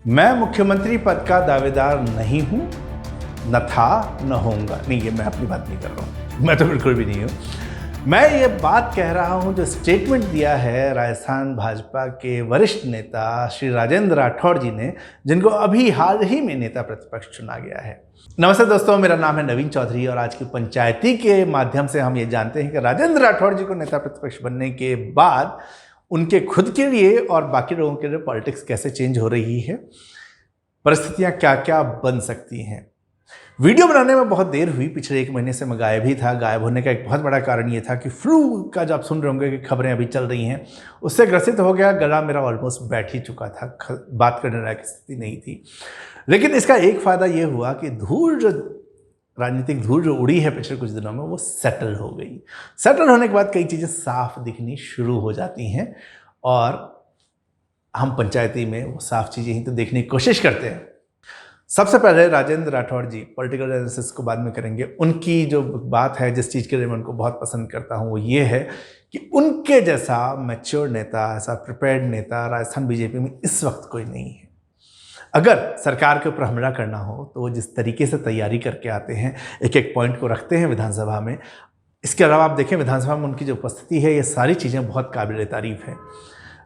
मैं मुख्यमंत्री पद का दावेदार नहीं हूं, न था न होऊंगा। नहीं, ये मैं अपनी बात नहीं कर रहा हूं, मैं तो बिल्कुल भी नहीं हूं। मैं ये बात कह रहा हूं जो स्टेटमेंट दिया है राजस्थान भाजपा के वरिष्ठ नेता श्री राजेंद्र राठौड़ जी ने, जिनको अभी हाल ही में नेता प्रतिपक्ष चुना गया है। नमस्ते दोस्तों, मेरा नाम है नवीन चौधरी और आज की पंचायती के माध्यम से हम ये जानते हैं कि राजेंद्र राठौड़ जी को नेता प्रतिपक्ष बनने के बाद उनके खुद के लिए और बाकी लोगों के लिए पॉलिटिक्स कैसे चेंज हो रही है, परिस्थितियां क्या क्या बन सकती हैं। वीडियो बनाने में बहुत देर हुई, पिछले 1 महीने से मैं गायब ही था। गायब होने का एक बहुत बड़ा कारण ये था कि फ्लू का जो आप सुन रहे होंगे कि खबरें अभी चल रही हैं, उससे ग्रसित हो गया। गला मेरा ऑलमोस्ट बैठ ही चुका था, बात करने लायक स्थिति नहीं थी। लेकिन इसका एक फ़ायदा ये हुआ कि राजनीतिक धूल जो उड़ी है पिछले कुछ दिनों में, वो सेटल हो गई। सेटल होने के बाद कई चीज़ें साफ दिखनी शुरू हो जाती हैं और हम पंचायती में वो साफ चीज़ें ही तो देखने की कोशिश करते हैं। सबसे पहले राजेंद्र राठौड़ जी, पॉलिटिकल एनालिसिस को बाद में करेंगे। उनकी जो बात है, जिस चीज़ के लिए मैं उनको बहुत पसंद करता हूँ, वो ये है कि उनके जैसा मैच्योर नेता, ऐसा प्रिपेयर्ड नेता राजस्थान बीजेपी में इस वक्त कोई नहीं है। अगर सरकार के ऊपर हमला करना हो तो वो जिस तरीके से तैयारी करके आते हैं, एक एक पॉइंट को रखते हैं विधानसभा में। इसके अलावा आप देखें विधानसभा में उनकी जो उपस्थिति है, ये सारी चीज़ें बहुत काबिल तारीफ़ है।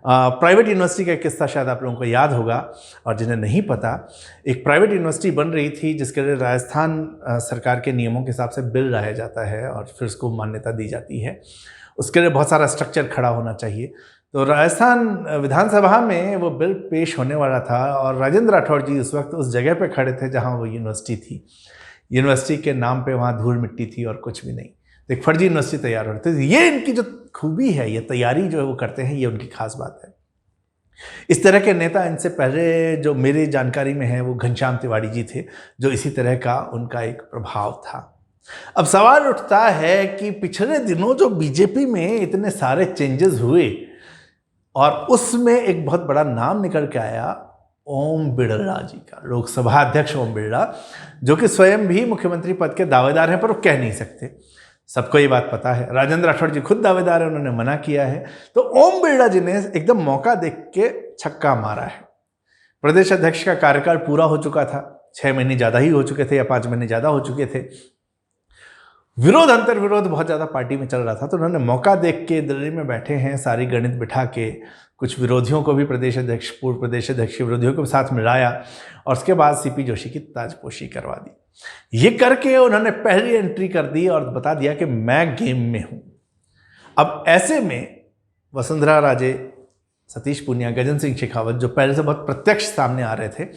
प्राइवेट यूनिवर्सिटी का किस्सा शायद आप लोगों को याद होगा, और जिन्हें नहीं पता, एक प्राइवेट यूनिवर्सिटी बन रही थी जिसके लिए राजस्थान सरकार के नियमों के हिसाब से बिल लाया जाता है और फिर उसको मान्यता दी जाती है। उसके लिए बहुत सारा स्ट्रक्चर खड़ा होना चाहिए। तो राजस्थान विधानसभा में वो बिल पेश होने वाला था और राजेंद्र राठौड़ जी उस वक्त उस जगह पे खड़े थे जहाँ वो यूनिवर्सिटी थी। यूनिवर्सिटी के नाम पे वहाँ धूल मिट्टी थी और कुछ भी नहीं। तो एक फर्जी यूनिवर्सिटी तैयार हो रही थी। ये इनकी जो खूबी है, ये तैयारी जो है वो करते हैं, ये उनकी खास बात है। इस तरह के नेता इनसे पहले जो मेरी जानकारी में है वो घनश्याम तिवारी जी थे, जो इसी तरह का उनका एक प्रभाव था। अब सवाल उठता है कि पिछले दिनों जो बीजेपी में इतने सारे चेंजेस हुए और उसमें एक बहुत बड़ा नाम निकल के आया ओम बिड़ला जी का, लोकसभा अध्यक्ष ओम बिड़ला, जो कि स्वयं भी मुख्यमंत्री पद के दावेदार हैं, पर वो कह नहीं सकते। सबको ये बात पता है। राजेंद्र राठौड़ जी खुद दावेदार है, उन्होंने मना किया है। तो ओम बिड़ला जी ने एकदम मौका देख के छक्का मारा है। प्रदेश अध्यक्ष का कार्यकाल पूरा हो चुका था, 6 महीने ज़्यादा ही हो चुके थे या 5 महीने ज़्यादा हो चुके थे। विरोध अंतर विरोध बहुत ज़्यादा पार्टी में चल रहा था, तो उन्होंने मौका देख के दिल्ली में बैठे हैं, सारी गणित बिठा के कुछ विरोधियों को भी, प्रदेश अध्यक्ष, पूर्व प्रदेश अध्यक्ष के विरोधियों को भी साथ मिलाया और उसके बाद सीपी जोशी की ताजपोशी करवा दी। ये करके उन्होंने पहली एंट्री कर दी और बता दिया कि मैं गेम में हूं। अब ऐसे में वसुंधरा राजे, सतीश पूनिया, गजेंद्र सिंह शेखावत, जो पहले से बहुत प्रत्यक्ष सामने आ रहे थे,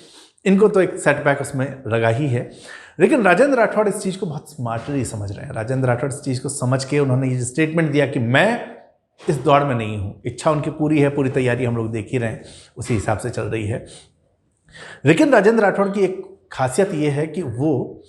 इनको तो एक सेटबैक उसमें लगा ही है। लेकिन राजेंद्र राठौड़ इस चीज़ को बहुत स्मार्टली समझ रहे हैं। राजेंद्र राठौड़ इस चीज़ को समझ के उन्होंने ये स्टेटमेंट दिया कि मैं इस दौड़ में नहीं हूँ। इच्छा उनकी पूरी है, पूरी तैयारी हम लोग देख ही रहे हैं, उसी हिसाब से चल रही है। लेकिन राजेंद्र राठौड़ की एक खासियत ये है कि वो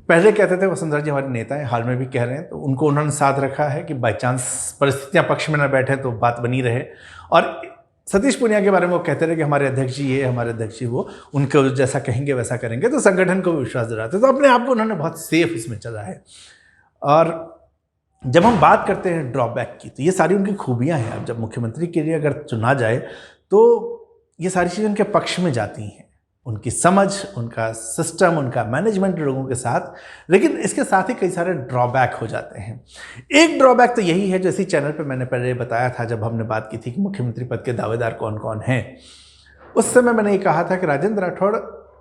पहले कहते थे वसुंधरा जी हमारे नेता हैं, हाल में भी कह रहे हैं, तो उनको उन्होंने साथ रखा है कि बाई चांस परिस्थितियाँ पक्ष में न बैठे तो बात बनी रहे। और सतीश पूनिया के बारे में वो कहते रहे कि हमारे अध्यक्ष जी ये, हमारे अध्यक्ष जी वो, उनको जैसा कहेंगे वैसा करेंगे, तो संगठन को भी विश्वास दिलाते। तो अपने आप को उन्होंने बहुत सेफ उसमें चला है। और जब हम बात करते हैं ड्रॉबैक की, तो ये सारी उनकी खूबियाँ हैं। अब जब मुख्यमंत्री के लिए अगर चुना जाए तो ये सारी चीज़ें उनके पक्ष में जाती हैं, उनकी समझ, उनका सिस्टम, उनका मैनेजमेंट लोगों के साथ। लेकिन इसके साथ ही कई सारे ड्रॉबैक हो जाते हैं। एक ड्रॉबैक तो यही है, जो इसी चैनल पे मैंने पहले बताया था जब हमने बात की थी कि मुख्यमंत्री पद के दावेदार कौन कौन हैं। उस समय मैंने ये कहा था कि राजेंद्र राठौड़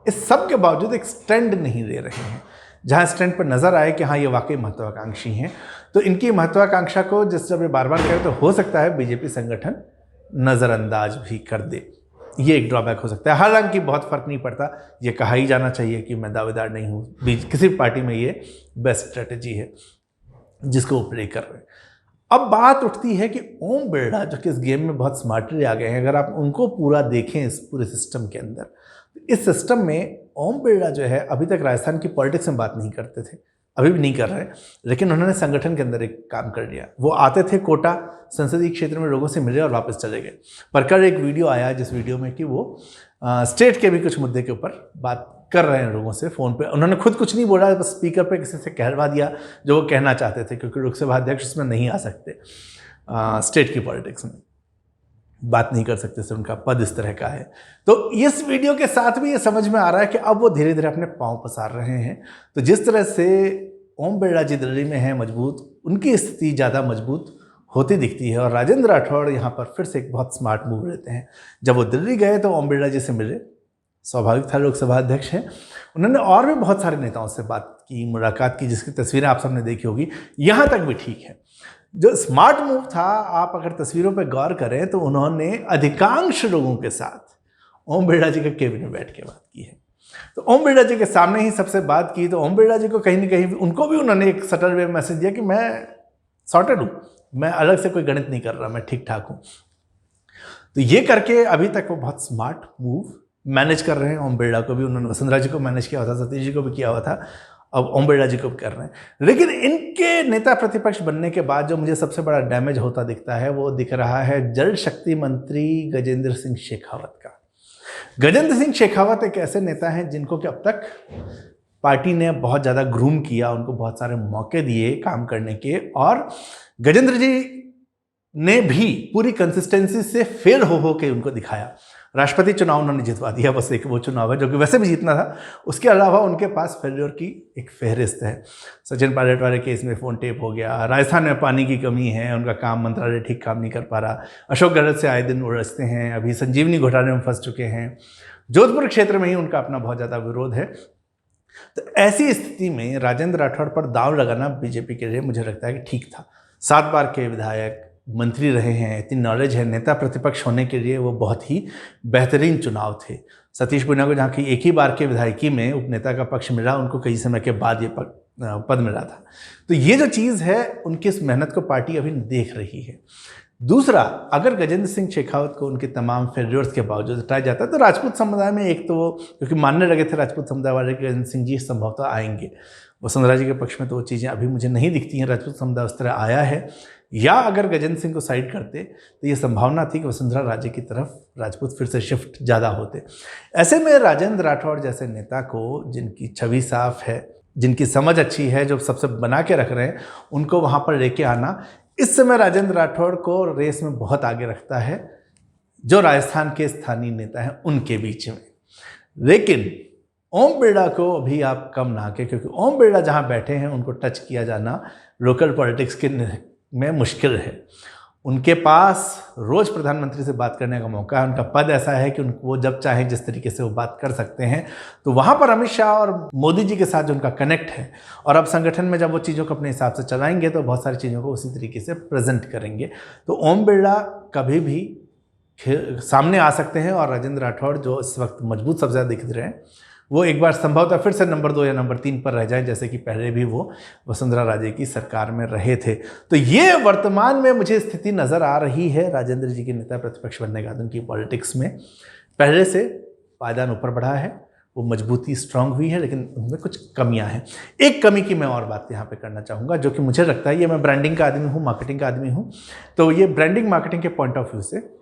इस सब के बावजूद एक स्टैंड नहीं ले रहे हैं। जहाँ स्टैंड पर नजर आए कि हाँ ये वाकई महत्वाकांक्षी हैं, तो इनकी महत्वाकांक्षा को जब ये बार बार करें तो हो सकता है बीजेपी संगठन नज़रअंदाज भी कर दे। ये एक ड्रॉबैक हो सकता है। हालांकि बहुत फर्क नहीं पड़ता, ये कहा ही जाना चाहिए कि मैं दावेदार नहीं हूँ। किसी पार्टी में ये बेस्ट स्ट्रेटेजी है जिसको वो प्ले कर रहे हैं। अब बात उठती है कि ओम बिड़ला जो कि इस गेम में बहुत स्मार्टली आ गए हैं, अगर आप उनको पूरा देखें इस पूरे सिस्टम के अंदर, तो इस सिस्टम में ओम बिड़ला जो है अभी तक राजस्थान की पॉलिटिक्स में बात नहीं करते थे, अभी भी नहीं कर रहे, लेकिन उन्होंने संगठन के अंदर एक काम कर लिया। वो आते थे कोटा संसदीय क्षेत्र में, लोगों से मिले और वापस चले गए। पर कल एक वीडियो आया जिस वीडियो में कि वो स्टेट के भी कुछ मुद्दे के ऊपर बात कर रहे हैं लोगों से फ़ोन पे। उन्होंने खुद कुछ नहीं बोला, बस स्पीकर पे किसी से कहलवा दिया जो वो कहना चाहते थे, क्योंकि लोकसभा अध्यक्ष उसमें नहीं आ सकते स्टेट की पॉलिटिक्स में। बात नहीं कर सकते सर, उनका पद इस तरह का है। तो इस वीडियो के साथ भी ये समझ में आ रहा है कि अब वो धीरे धीरे अपने पांव पसार रहे हैं। तो जिस तरह से ओम बिरला जी दिल्ली में हैं मजबूत, उनकी स्थिति ज़्यादा मजबूत होती दिखती है। और राजेंद्र राठौड़ यहाँ पर फिर से एक बहुत स्मार्ट मूव लेते हैं। जब वो दिल्ली गए तो ओम बिरला जी से मिले, स्वाभाविक था, लोकसभा अध्यक्ष हैं। उन्होंने और भी बहुत सारे नेताओं से बात की, मुलाकात की, जिसकी तस्वीरें आप सबने देखी होगी। यहाँ तक भी ठीक है। जो स्मार्ट मूव था, आप अगर तस्वीरों पर गौर करें तो उन्होंने अधिकांश लोगों के साथ ओम बिरला जी के केबिन में बैठ के बात की है। तो ओम बिरला जी के सामने ही सबसे बात की। तो ओम बिरला जी को कहीं ना कहीं उनको भी उन्होंने एक सटल वे मैसेज दिया कि मैं सॉर्टेड हूँ, मैं अलग से कोई गणित नहीं कर रहा, मैं ठीक ठाक हूँ। तो ये करके अभी तक वो बहुत स्मार्ट मूव मैनेज कर रहे हैं। ओम बिरला को भी उन्होंने वसुंधरा जी को मैनेज किया हुआ था, सतीश जी को भी किया हुआ था, अब ओम बिरला जी को भी कर रहे हैं। लेकिन इनके नेता प्रतिपक्ष बनने के बाद जो मुझे सबसे बड़ा डैमेज होता दिखता है वो दिख रहा है जल शक्ति मंत्री गजेंद्र सिंह शेखावत का। गजेंद्र सिंह शेखावत एक ऐसे नेता हैं जिनको कि अब तक पार्टी ने बहुत ज़्यादा ग्रूम किया, उनको बहुत सारे मौके दिए काम करने के, और गजेंद्र जी ने भी पूरी कंसिस्टेंसी से फेल हो के उनको दिखाया। राष्ट्रपति चुनाव उन्होंने जितवा दिया, बस एक वो चुनाव है जो कि वैसे भी जीतना था। उसके अलावा उनके पास फेल्योर की एक फहरिस्त है। सचिन पायलट वाले केस में फ़ोन टेप हो गया, राजस्थान में पानी की कमी है, उनका काम मंत्रालय ठीक काम नहीं कर पा रहा, अशोक गहलोत से आए दिन उलझते हैं, अभी संजीवनी घोटाले में फंस चुके हैं, जोधपुर क्षेत्र में ही उनका अपना बहुत ज़्यादा विरोध है। तो ऐसी स्थिति में राजेंद्र राठौड़ पर दांव लगाना बीजेपी के लिए मुझे लगता है कि ठीक था। 7 बार के विधायक, मंत्री रहे हैं, इतनी नॉलेज है, नेता प्रतिपक्ष होने के लिए वो बहुत ही बेहतरीन चुनाव थे। सतीश पूनिया को जहाँ की एक ही बार के विधायकी में उपनेता का पक्ष मिला, उनको कई समय के बाद ये पद मिला था। तो ये जो चीज़ है, उनकी इस मेहनत को पार्टी अभी देख रही है। दूसरा, अगर गजेंद्र सिंह शेखावत को उनके तमाम फेल्योर्स के बावजूद हटाया जाता है तो राजपूत समुदाय में एक तो वो, क्योंकि मानने लगे थे राजपूत समुदाय वाले कि गजेंद्र सिंह जी संभवतः आएंगे, वसुंधरा जी के पक्ष में तो वो चीज़ें अभी मुझे नहीं दिखती हैं, राजपूत समुदाय उस तरह आया है। या अगर गजेंद्र सिंह को साइड करते तो ये संभावना थी कि वसुंधरा राजे की तरफ राजपूत फिर से शिफ्ट ज़्यादा होते। ऐसे में राजेंद्र राठौड़ जैसे नेता को, जिनकी छवि साफ है, जिनकी समझ अच्छी है, जो सबसे बना के रख रहे हैं, उनको वहाँ पर लेके आना इस समय राजेंद्र राठौड़ को रेस में बहुत आगे रखता है जो राजस्थान के स्थानीय नेता हैं उनके बीच में। लेकिन ओम बिरला को अभी आप कम ना के, क्योंकि ओम बिरला जहाँ बैठे हैं उनको टच किया जाना लोकल पॉलिटिक्स के में मुश्किल है। उनके पास रोज़ प्रधानमंत्री से बात करने का मौका है, उनका पद ऐसा है कि वो जब चाहें जिस तरीके से वो बात कर सकते हैं। तो वहाँ पर अमित शाह और मोदी जी के साथ जो उनका कनेक्ट है, और अब संगठन में जब वो चीज़ों को अपने हिसाब से चलाएंगे तो बहुत सारी चीज़ों को उसी तरीके से प्रेजेंट करेंगे। तो ओम बिरला कभी भी सामने आ सकते हैं, और राजेंद्र राठौड़ जो इस वक्त मजबूत सबसे ज़्यादा दिख रहे हैं, वो एक बार संभवतः फिर से नंबर 2 या नंबर 3 पर रह जाएं, जैसे कि पहले भी वो वसुंधरा राजे की सरकार में रहे थे। तो ये वर्तमान में मुझे स्थिति नज़र आ रही है राजेंद्र जी के नेता प्रतिपक्ष बनने का। उनकी पॉलिटिक्स में पहले से पायदान ऊपर बढ़ा है, वो मजबूती स्ट्रांग हुई है, लेकिन उनमें कुछ कमियां हैं। एक कमी की मैं और बात यहाँ पे करना चाहूँगा, जो कि मुझे लगता है, ये मैं ब्रांडिंग का आदमी हूँ, मार्केटिंग का आदमी हूँ, तो ये ब्रांडिंग मार्केटिंग के पॉइंट ऑफ व्यू से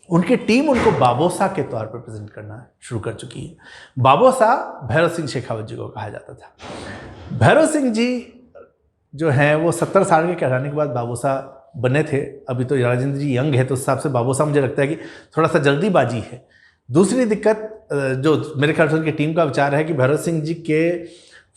उनकी टीम उनको बाबोसा के तौर पर प्रेजेंट करना शुरू कर चुकी है। बाबोसा भैरव सिंह शेखावत जी को कहा जाता था। भैरव सिंह जी जो हैं वो 70 साल के कहलाने के बाद बाबोसा बने थे। अभी तो राजेंद्र जी यंग है, तो उस हिसाब से बाबोसा मुझे लगता है कि थोड़ा सा जल्दीबाजी है। दूसरी दिक्कत जो मेरे ख्याल से उनकी टीम का विचार है कि भैरव सिंह जी के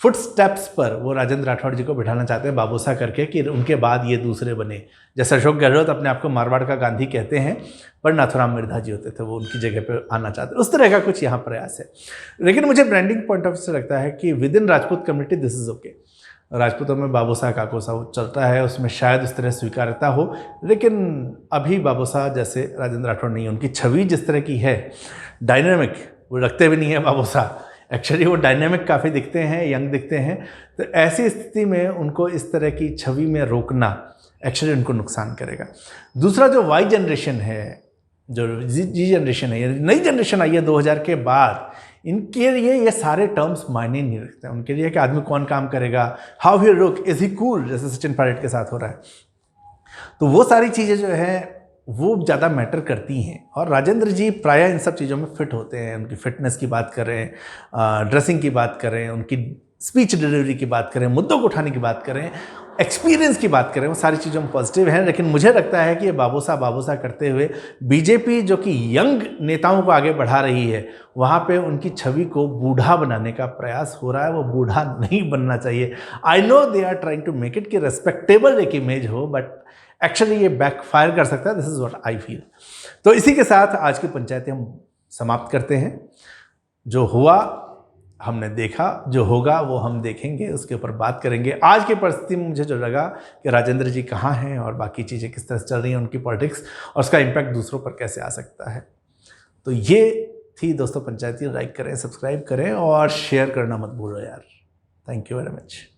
फुट स्टेप्स पर वो राजेंद्र राठौड़ जी को बिठाना चाहते हैं बाबोसा करके, कि उनके बाद ये दूसरे बने। जैसे अशोक गहलोत अपने आप को मारवाड़ का गांधी कहते हैं, पर नाथुराम मिर्धा जी होते थे, वो उनकी जगह पर आना चाहते हैं। उस तरह का कुछ यहाँ प्रयास है। लेकिन मुझे ब्रांडिंग पॉइंट ऑफ व्यू से लगता है कि with in Rajput community this is okay. राजपूतों में बाबोसा काकोसा वो चलता है, उसमें शायद उस तरह स्वीकार्यता हो, लेकिन अभी बाबोसा जैसे राजेंद्र राठौड़ नहीं है। उनकी छवि जिस तरह की है, डायनेमिक, वो रखते भी नहीं है बाबोसा, एक्चुअली वो डायनेमिक काफ़ी दिखते हैं, यंग दिखते हैं। तो ऐसी स्थिति में उनको इस तरह की छवि में रोकना एक्चुअली उनको नुकसान करेगा। दूसरा, जो वाई जनरेशन है, जो जी जनरेशन है, नई जनरेशन आई है 2000 के बाद, इनके लिए ये सारे टर्म्स मायने नहीं रखते हैं। उनके लिए कि आदमी कौन काम करेगा, how he look, is he cool, जैसे सचिन पायलट के साथ हो रहा है। तो वो सारी चीज़ें जो है वो ज़्यादा मैटर करती हैं, और राजेंद्र जी प्रायः इन सब चीज़ों में फिट होते हैं। उनकी फिटनेस की बात करें, ड्रेसिंग की बात करें, उनकी स्पीच डिलीवरी की बात करें, मुद्दों को उठाने की बात करें, एक्सपीरियंस की बात करें वो सारी चीज़ों में पॉजिटिव हैं, लेकिन मुझे लगता है कि ये बाबूसा करते हुए बीजेपी जो कि यंग नेताओं को आगे बढ़ा रही है, वहाँ पे उनकी छवि को बूढ़ा बनाने का प्रयास हो रहा है। वो बूढ़ा नहीं बनना चाहिए। I know they are trying to make it कि रेस्पेक्टेबल एक इमेज हो, बट एक्चुअली ये बैकफायर कर सकता है। This is what I feel. तो इसी के साथ आज की पंचायतें हम समाप्त करते हैं। जो हुआ हमने देखा, जो होगा वो हम देखेंगे, उसके ऊपर बात करेंगे। आज की परिस्थिति में मुझे जो लगा कि राजेंद्र जी कहाँ हैं और बाकी चीज़ें किस तरह से चल रही हैं, उनकी पॉलिटिक्स और उसका इम्पैक्ट दूसरों पर कैसे आ सकता है। तो ये थी दोस्तों पंचायती। लाइक करें, सब्सक्राइब करें और शेयर करना मत भूलो यार। Thank you very much.